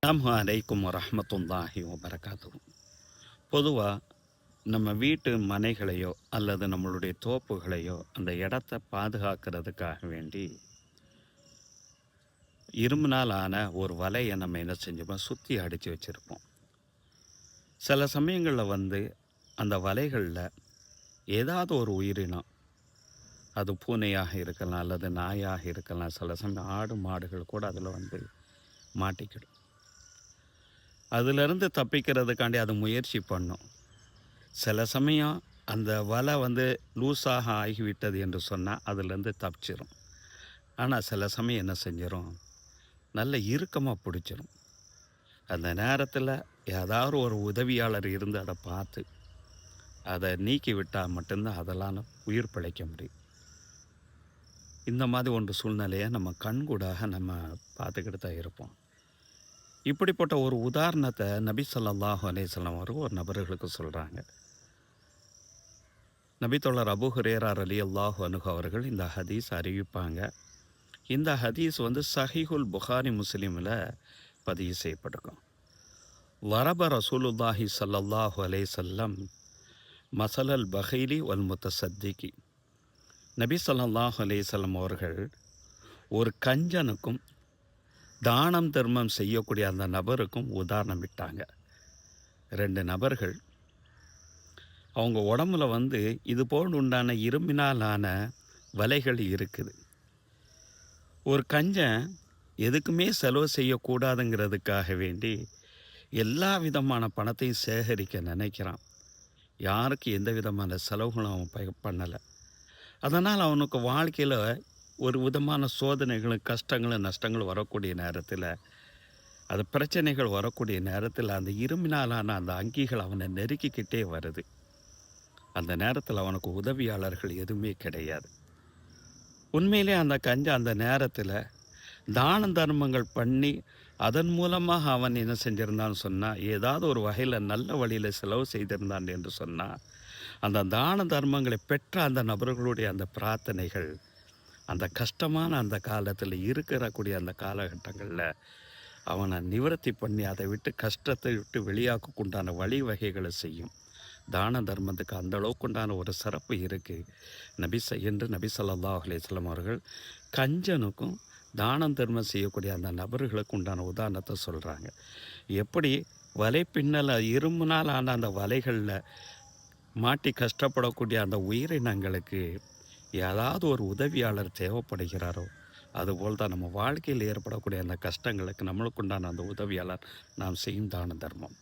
அஸ்ஸலாமு அலைக்கும் வரஹ்மத்துல்லாஹி வபரகாத்துஹு. பொதுவாக நம்ம வீட்டு மனைகளையோ அல்லது நம்மளுடைய தோப்புகளையோ அந்த இடத்த பாதுகாக்கிறதுக்காக வேண்டி இரும்பினால் ஆன ஒரு வலையை நம்ம என்ன செஞ்சோமோ சுற்றி அடித்து வச்சுருப்போம். சில சமயங்களில் அந்த வலைகளில் ஏதாவது ஒரு உயிரினம், அது பூனையாக இருக்கலாம் அல்லது நாயாக இருக்கலாம், சில சமயம் ஆடு மாடுகள் கூட அதில் மாட்டிக்கிடும். அதிலிருந்து தப்பிக்கிறதுக்காண்டி அது முயற்சி பண்ணும். சில சமயம் அந்த வலை லூஸாக ஆகிவிட்டது என்று சொன்னால் அதிலேருந்து தப்பிச்சிரும். ஆனால் சில சமயம் என்ன செஞ்சிடும், நல்ல இறுக்கமாக பிடிச்சிரும். அந்த நேரத்தில் ஏதாவது ஒரு உதவியாளர் இருந்து அதை பார்த்து அதை நீக்கி விட்டால் மட்டும்தான் அதெல்லாம் உயிர் பிழைக்க முடியும். இந்த மாதிரி ஒன்று சூழ்நிலையை நம்ம கண்கூடாக நம்ம பார்த்துக்கிட்டு தான் இருப்போம். இப்படிப்பட்ட ஒரு உதாரணத்தை நபி ஸல்லல்லாஹு அலைஹி வஸல்லம் அவர்கள் ஒரு நபர்களுக்கு சொல்கிறாங்க. நபித்தோழர் அபூ ஹுரைரா ரலியல்லாஹு அன்ஹு அவர்கள் இந்த ஹதீஸ் அறிவிப்பாங்க. இந்த ஹதீஸ் சஹீஹுல் புகாரி முஸ்லிமில் பதிவு செய்யப்பட்டிருக்கும். வரப ரசூலுல்லாஹி ஸல்லல்லாஹு அலைஹி வஸல்லம் மஸலல் பஹீலி வல் முத்தசத்திகி. நபி ஸல்லல்லாஹு அலைஹி வஸல்லம் அவர்கள் ஒரு கஞ்சனுக்கும் தானம் தர்மம் செய்யக்கூடிய அந்த நபருக்கும் உதாரணம் விட்டாங்க. 2 நபர்கள், அவங்க உடம்புல இது போல் உண்டான இரும்பினாலான வலைகள் இருக்குது. ஒரு கஞ்சன் எதுக்குமே செலவு செய்யக்கூடாதுங்கிறதுக்காக வேண்டி எல்லா விதமான பணத்தையும் சேகரிக்க நினைக்கிறான். யாருக்கு எந்த விதமான செலவுகளும் அவன் பண்ணலை. அதனால் அவனுக்கு வாழ்க்கையில் ஒரு விதமான சோதனைகளும் கஷ்டங்களும் நஷ்டங்களும் வரக்கூடிய நேரத்தில், அது பிரச்சனைகள் வரக்கூடிய நேரத்தில் அந்த இரும்பினாலான அந்த அங்கிகள் அவனை நெருக்கிக்கிட்டே வருது. அந்த நேரத்தில் அவனுக்கு உதவியாளர்கள் எதுவுமே கிடையாது. உண்மையிலே அந்த கஞ்சன் அந்த நேரத்தில் தான தர்மங்கள் பண்ணி அதன் மூலமாக அவன் என்ன செஞ்சிருந்தான்னு சொன்னால், ஏதாவது ஒரு வகையில் நல்ல வழியில் செலவு செய்திருந்தான் என்று சொன்னால், அந்த தான தர்மங்களை பெற்ற அந்த நபர்களுடைய அந்த பிரார்த்தனைகள் அந்த கஷ்டமான அந்த காலத்தில் இருக்கக்கூடிய அந்த காலகட்டங்களில் அவனை நிவர்த்தி பண்ணி அதை விட்டு கஷ்டத்தை விட்டு வெளியாக்குண்டான வழிவகைகளை செய்யும். தான தர்மத்துக்கு அந்த அளவுக்கு உண்டான ஒரு சிறப்பு இருக்குது என்று நபி ஸல்லல்லாஹு அலைஹி வஸல்லம் அவர்கள் கஞ்சனுக்கும் தானம் தர்மம் செய்யக்கூடிய அந்த நபர்களுக்கு உண்டான உதாரணத்தை சொல்கிறாங்க. எப்படி வலை பின்னல் இரும்புனால் ஆன அந்த வலைகளில் மாட்டி கஷ்டப்படக்கூடிய அந்த உயிரினங்களுக்கு ஏதாவது ஒரு உதவியாளர் தேவைப்படுகிறாரோ, அதுபோல் தான் நம்ம வாழ்க்கையில் ஏற்படக்கூடிய அந்த கஷ்டங்களுக்கு நம்மளுக்கு உண்டான அந்த உதவியாளர் நாம் செய்யும் தான தர்மம்.